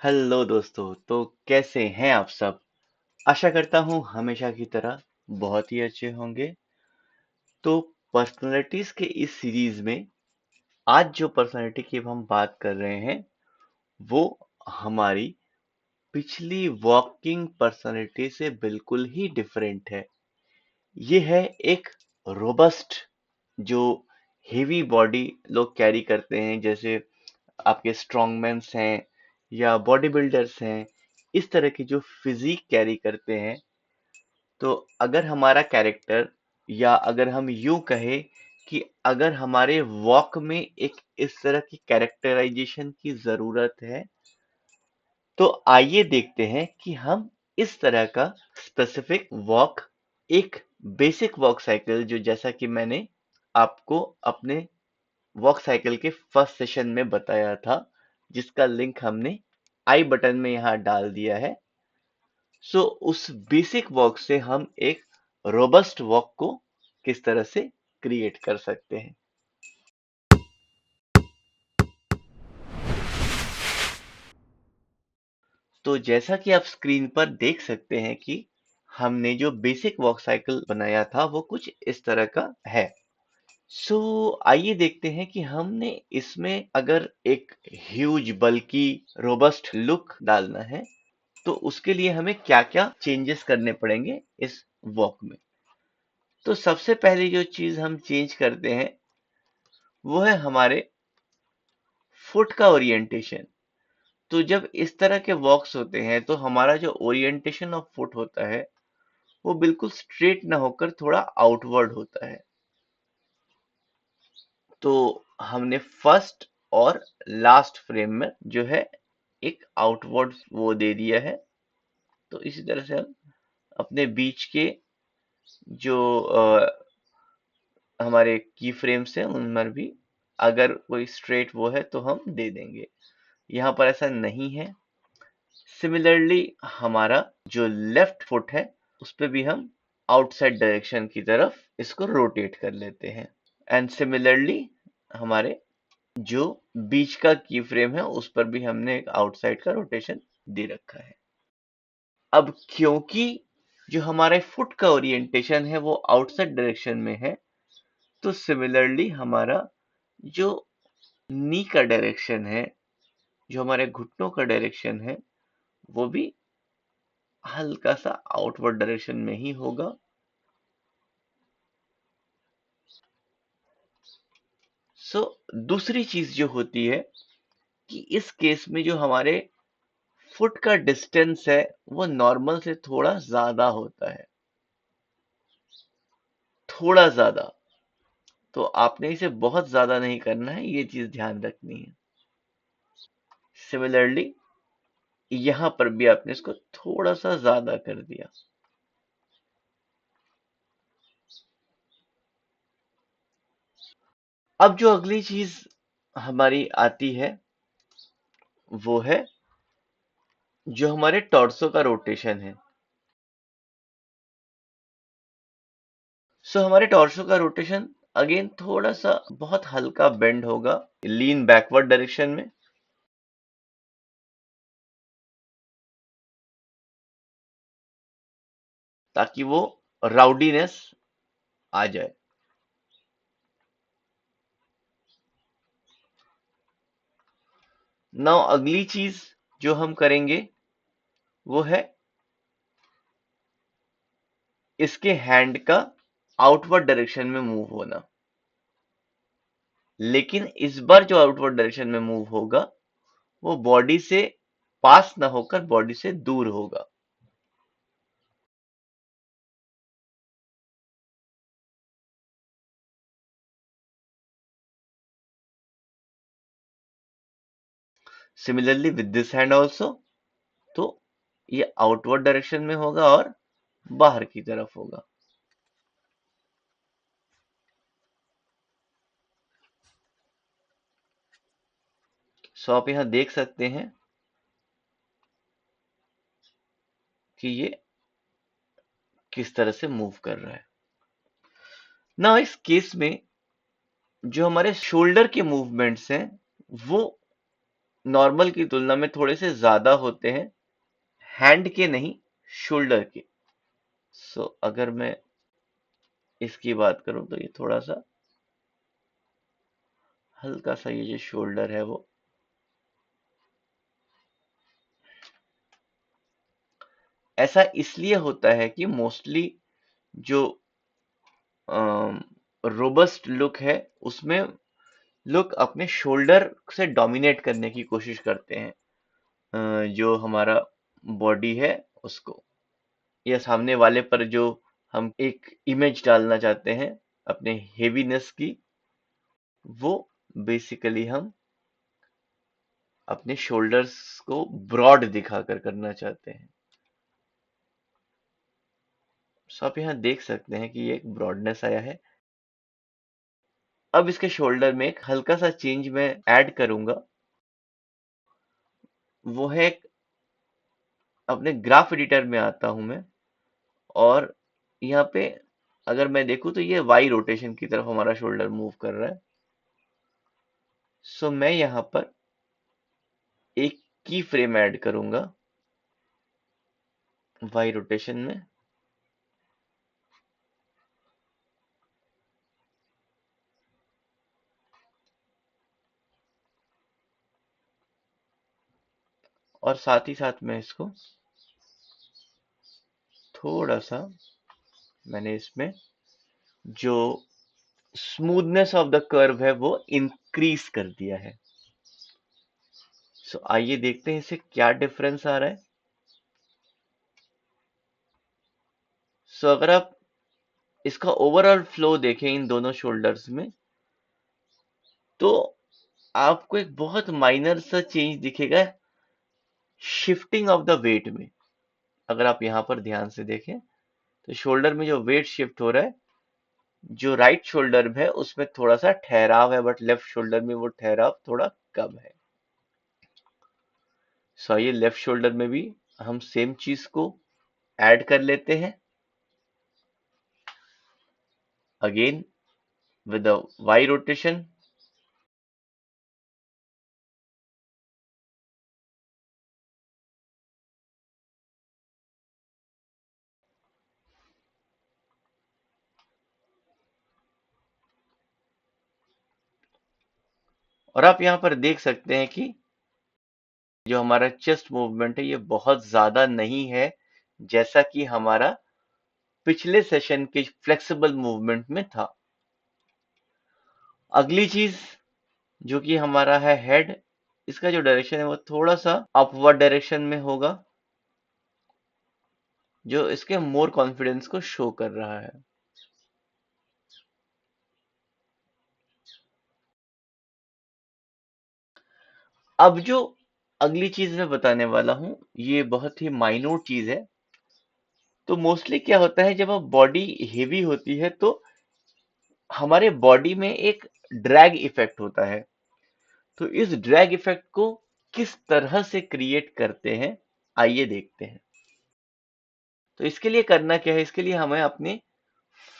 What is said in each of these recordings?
Hello दोस्तों। तो कैसे हैं आप सब? आशा करता हूँ हमेशा की तरह बहुत ही अच्छे होंगे। तो पर्सनालिटीज के इस सीरीज में आज जो पर्सनालिटी की हम बात कर रहे हैं वो हमारी पिछली वॉकिंग पर्सनालिटी से बिल्कुल ही डिफरेंट है। ये है एक रोबस्ट, जो हेवी बॉडी लोग कैरी करते हैं, जैसे आपके स्ट्रॉन्गमैन्स हैं या बॉडी बिल्डर्स हैं। इस तरह की जो फिजिक कैरी करते हैं, तो अगर हमारा कैरेक्टर, या अगर हम यूं कहें कि अगर हमारे वॉक में एक इस तरह की कैरेक्टराइजेशन की जरूरत है, तो आइए देखते हैं कि हम इस तरह का स्पेसिफिक वॉक, एक बेसिक वॉक साइकिल, जो जैसा कि मैंने आपको अपने वॉक साइकिल के फर्स्ट सेशन में बताया था, जिसका लिंक हमने आई बटन में यहाँ डाल दिया है। सो उस बेसिक वॉक से हम एक रोबस्ट वॉक को किस तरह से क्रिएट कर सकते हैं। तो जैसा कि आप स्क्रीन पर देख सकते हैं कि हमने जो बेसिक वॉक साइकिल बनाया था वो कुछ इस तरह का है। सो आइए देखते हैं कि हमने इसमें अगर एक ह्यूज बल्कि रोबस्ट लुक डालना है, तो उसके लिए हमें क्या-क्या चेंजेस करने पड़ेंगे इस वॉक में। तो सबसे पहली जो चीज हम चेंज करते हैं वो है हमारे फुट का ओरिएंटेशन। तो जब इस तरह के वॉक्स होते हैं तो हमारा जो ओरिएंटेशन ऑफ फुट होता है वो बिल्कुल स्ट्रेट ना होकर थोड़ा आउटवर्ड होता है। तो हमने फर्स्ट और लास्ट फ्रेम में जो है एक आउटवर्ड वो दे दिया है। तो इसी तरह से हम अपने बीच के जो हमारे की फ्रेम्स हैं उनमें भी अगर कोई स्ट्रेट वो है तो हम दे देंगे। यहाँ पर ऐसा नहीं है। सिमिलरली हमारा जो लेफ्ट फुट है उस पे भी हम आउटसाइड डायरेक्शन की तरफ इसको रोटेट कर लेते हैं। एंड सिमिलरली हमारे जो बीच का की फ्रेम है उस पर भी हमने एक आउटसाइड का रोटेशन दे रखा है। अब क्योंकि जो हमारे फुट का ओरिएंटेशन है वो आउटसाइड डायरेक्शन में है, तो सिमिलरली हमारा जो नी का डायरेक्शन है, जो हमारे घुटनों का डायरेक्शन है, वो भी हल्का सा आउटवर्ड डायरेक्शन में ही होगा। सो दूसरी चीज जो होती है कि इस केस में जो हमारे फुट का डिस्टेंस है वो नॉर्मल से थोड़ा ज्यादा होता है, थोड़ा ज्यादा। तो आपने इसे बहुत ज्यादा नहीं करना है, ये चीज ध्यान रखनी है। सिमिलरली यहां पर भी आपने इसको थोड़ा सा ज्यादा कर दिया। अब जो अगली चीज हमारी आती है वो है जो हमारे टॉर्सो का रोटेशन है। सो हमारे टॉर्सो का रोटेशन अगेन थोड़ा सा बहुत हल्का बेंड होगा, लीन बैकवर्ड डायरेक्शन में, ताकि वो राउडीनेस आ जाए। नाउ अगली चीज जो हम करेंगे वो है इसके हैंड का आउटवर्ड डायरेक्शन में मूव होना। लेकिन इस बार जो आउटवर्ड डायरेक्शन में मूव होगा वो बॉडी से पास ना होकर बॉडी से दूर होगा। Similarly with this hand also, तो ये आउटवर्ड डायरेक्शन में होगा और बाहर की तरफ होगा। सो आप यहां देख सकते हैं कि ये किस तरह से मूव कर रहा है। ना इस केस में जो हमारे शोल्डर के मूवमेंट्स हैं वो नॉर्मल की तुलना में थोड़े से ज्यादा होते हैं, हैंड के नहीं, शोल्डर के। सो अगर मैं इसकी बात करूं तो ये थोड़ा सा हल्का सा, ये जो शोल्डर है वो ऐसा इसलिए होता है कि मोस्टली जो रोबस्ट लुक है उसमें लोग अपने शोल्डर से डोमिनेट करने की कोशिश करते हैं, जो हमारा बॉडी है उसको, या सामने वाले पर जो हम एक इमेज डालना चाहते हैं अपने हेवीनेस की, वो बेसिकली हम अपने शोल्डर्स को ब्रॉड दिखाकर करना चाहते हैं। सो आप यहाँ देख सकते हैं कि ये एक ब्रॉडनेस आया है। अब इसके शोल्डर में एक हल्का सा चेंज मैं ऐड करूंगा, वो है अपने ग्राफ एडिटर में आता हूं मैं, और यहाँ पे अगर मैं देखूं तो ये वाई रोटेशन की तरफ हमारा शोल्डर मूव कर रहा है। सो मैं यहाँ पर एक की फ्रेम ऐड करूंगा वाई रोटेशन में, और साथ ही साथ मैं इसको थोड़ा सा, मैंने इसमें जो स्मूथनेस ऑफ द कर्व है वो इंक्रीज कर दिया है। सो आइए देखते हैं इससे क्या डिफरेंस आ रहा है। सो अगर आप इसका ओवरऑल फ्लो देखें इन दोनों शोल्डर्स में, तो आपको एक बहुत माइनर सा चेंज दिखेगा शिफ्टिंग ऑफ द वेट में। अगर आप यहाँ पर ध्यान से देखें तो शोल्डर में जो वेट शिफ्ट हो रहा है, जो राइट शोल्डर में है उसमें थोड़ा सा ठहराव है, बट लेफ्ट शोल्डर में वो ठहराव थोड़ा कम है। सो ये लेफ्ट शोल्डर में भी हम सेम चीज को ऐड कर लेते हैं, again with a Y rotation. और आप यहाँ पर देख सकते हैं कि जो हमारा चेस्ट मूवमेंट है ये बहुत ज्यादा नहीं है, जैसा कि हमारा पिछले सेशन के फ्लेक्सिबल मूवमेंट में था। अगली चीज जो कि हमारा है हेड, इसका जो डायरेक्शन है वो थोड़ा सा अपवर्ड डायरेक्शन में होगा, जो इसके मोर कॉन्फिडेंस को शो कर रहा है। अब जो अगली चीज मैं बताने वाला हूं ये बहुत ही माइन्यूट चीज है। तो मोस्टली क्या होता है जब अब बॉडी हेवी होती है तो हमारे बॉडी में एक ड्रैग इफेक्ट होता है। तो इस ड्रैग इफेक्ट को किस तरह से क्रिएट करते हैं, आइए देखते हैं। तो इसके लिए करना क्या है, इसके लिए हमें अपने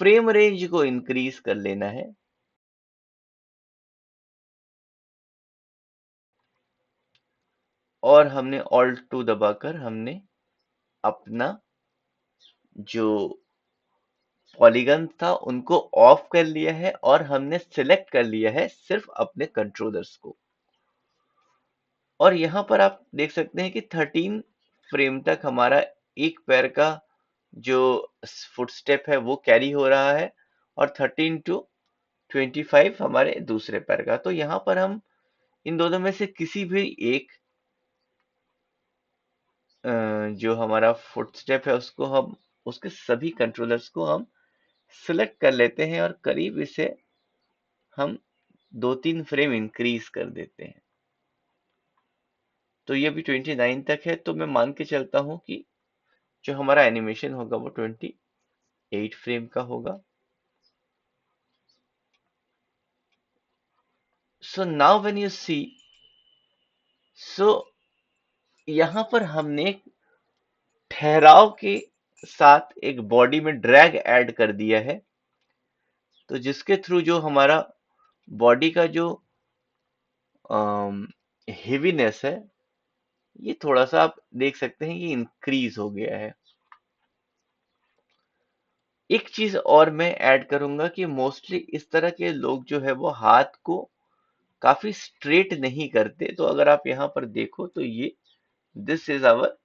फ्रेम रेंज को इंक्रीज कर लेना है। और हमने ऑल्ट 2 दबाकर हमने अपना जो पॉलीगन था उनको ऑफ कर लिया है, और हमने सिलेक्ट कर लिया है सिर्फ अपने कंट्रोलर्स को। और यहाँ पर आप देख सकते हैं कि 13 फ्रेम तक हमारा एक पैर का जो फुटस्टेप है वो कैरी हो रहा है, और 13 टू 25 हमारे दूसरे पैर का। तो यहाँ पर हम इन दोनों में से किसी भी एक जो हमारा फुटस्टेप है उसको हम, उसके सभी कंट्रोलर्स को हम सिलेक्ट कर लेते हैं, और करीब इसे हम 2-3 फ्रेम इंक्रीज कर देते हैं। तो ये भी 29 तक है, तो मैं मान के चलता हूं कि जो हमारा एनिमेशन होगा वो 28 फ्रेम का होगा। So now when you see, सो यहाँ पर हमने एक ठहराव के साथ एक बॉडी में ड्रैग ऐड कर दिया है, तो जिसके थ्रू जो हमारा बॉडी का जो हेवीनेस है, ये थोड़ा सा आप देख सकते हैं कि इंक्रीज हो गया है। एक चीज और मैं ऐड करूंगा कि मोस्टली इस तरह के लोग जो है वो हाथ को काफी स्ट्रेट नहीं करते। तो अगर आप यहाँ पर देखो तो ये this is our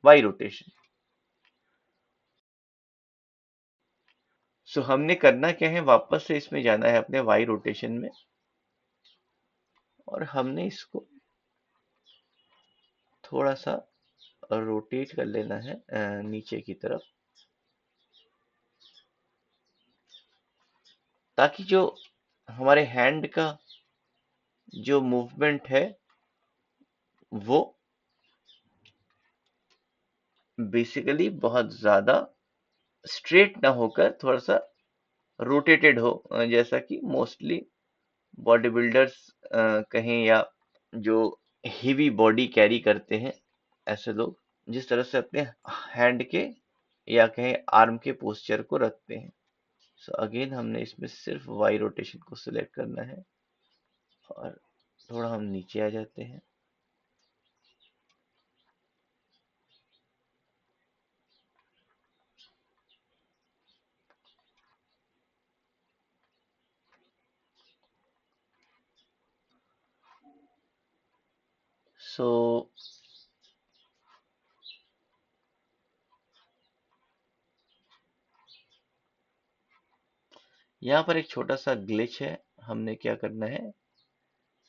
Y rotation. So हमने करना क्या है, वापस से इसमें जाना है अपने वाई रोटेशन में, और हमने इसको थोड़ा सा रोटेट कर लेना है नीचे की तरफ, ताकि जो हमारे हैंड का जो मूवमेंट है वो बेसिकली बहुत ज्यादा स्ट्रेट ना होकर थोड़ा सा रोटेटेड हो, जैसा कि मोस्टली बॉडी बिल्डर्स कहें या जो हेवी बॉडी कैरी करते हैं ऐसे लोग जिस तरह से अपने हैंड के या कहें आर्म के पोस्चर को रखते हैं। सो अगेन हमने इसमें सिर्फ वाई रोटेशन को सिलेक्ट करना है और थोड़ा हम नीचे आ जाते हैं। सो यहाँ पर एक छोटा सा ग्लिच है। हमने क्या करना है,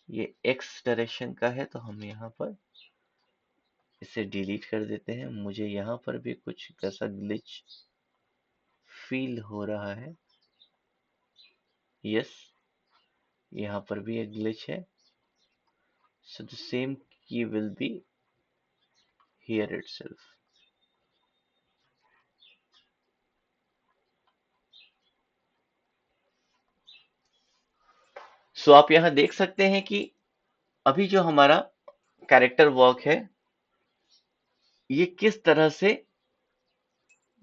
ये एक्स डायरेक्शन का है तो हम यहाँ पर इसे डिलीट कर देते हैं। मुझे यहाँ पर भी कुछ ऐसा ग्लिच फील हो रहा है। यस, यहाँ पर भी एक ग्लिच है। सो द सेम की विल बी हियर इटसेल्फ। सो आप यहाँ देख सकते हैं कि अभी जो हमारा कैरेक्टर वॉक है ये किस तरह से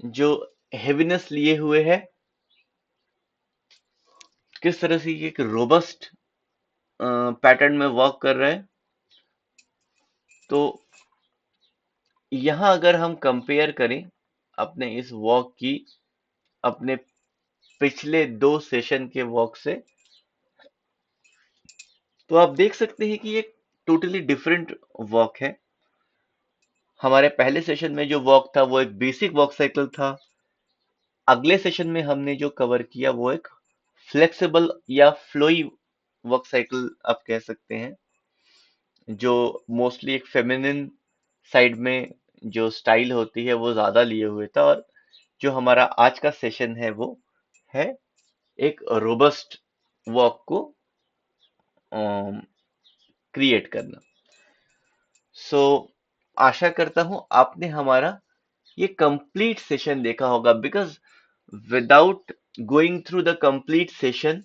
जो हेवीनेस लिए हुए है, किस तरह से ये एक रोबस्ट पैटर्न में वर्क कर रहे हैं। तो यहाँ अगर हम कंपेयर करें अपने इस वॉक की अपने पिछले 2 सेशन के वॉक से, तो आप देख सकते हैं कि ये टोटली डिफरेंट वॉक है। हमारे पहले सेशन में जो वॉक था वो एक बेसिक वॉक साइकिल था। अगले सेशन में हमने जो कवर किया वो एक फ्लेक्सिबल या फ्लोई वॉक साइकिल आप कह सकते हैं, जो मोस्टली एक फेमिनिन साइड में जो स्टाइल होती है वो ज्यादा लिए हुए था। और जो हमारा आज का सेशन है वो है एक रोबस्ट वॉक को क्रिएट करना। सो आशा करता हूं आपने हमारा ये कंप्लीट सेशन देखा होगा, because without going through the complete session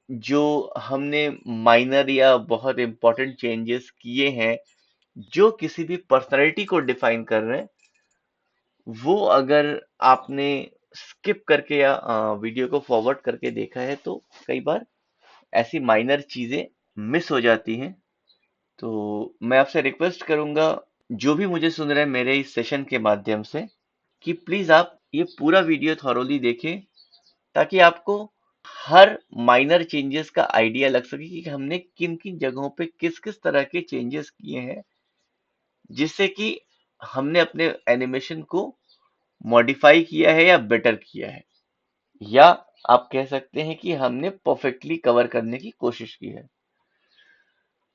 जो हमने माइनर या बहुत इंपॉर्टेंट चेंजेस किए हैं जो किसी भी पर्सनैलिटी को डिफाइन कर रहे हैं, वो अगर आपने स्किप करके या वीडियो को फॉरवर्ड करके देखा है तो कई बार ऐसी माइनर चीजें मिस हो जाती हैं। तो मैं आपसे रिक्वेस्ट करूंगा, जो भी मुझे सुन रहे हैं मेरे इस सेशन के माध्यम से, कि प्लीज आप ये पूरा वीडियो थॉरोली देखें, ताकि आपको हर माइनर चेंजेस का आइडिया लग सके कि हमने किन किन जगहों पे किस किस तरह के चेंजेस किए हैं, जिससे कि हमने अपने एनिमेशन को मॉडिफाई किया है या बेटर किया है, या आप कह सकते हैं कि हमने परफेक्टली कवर करने की कोशिश की है।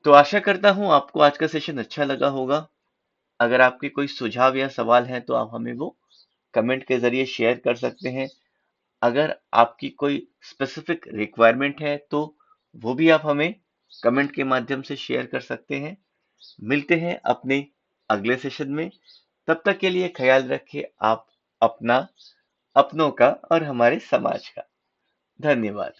तो आशा करता हूं आपको आज का सेशन अच्छा लगा होगा। अगर आपके कोई सुझाव या सवाल हैं तो आप हमें वो कमेंट के जरिए शेयर कर सकते हैं। अगर आपकी कोई स्पेसिफिक रिक्वायरमेंट है तो वो भी आप हमें कमेंट के माध्यम से शेयर कर सकते हैं। मिलते हैं अपने अगले सेशन में। तब तक के लिए ख्याल रखिए आप अपना, अपनों का और हमारे समाज का। धन्यवाद।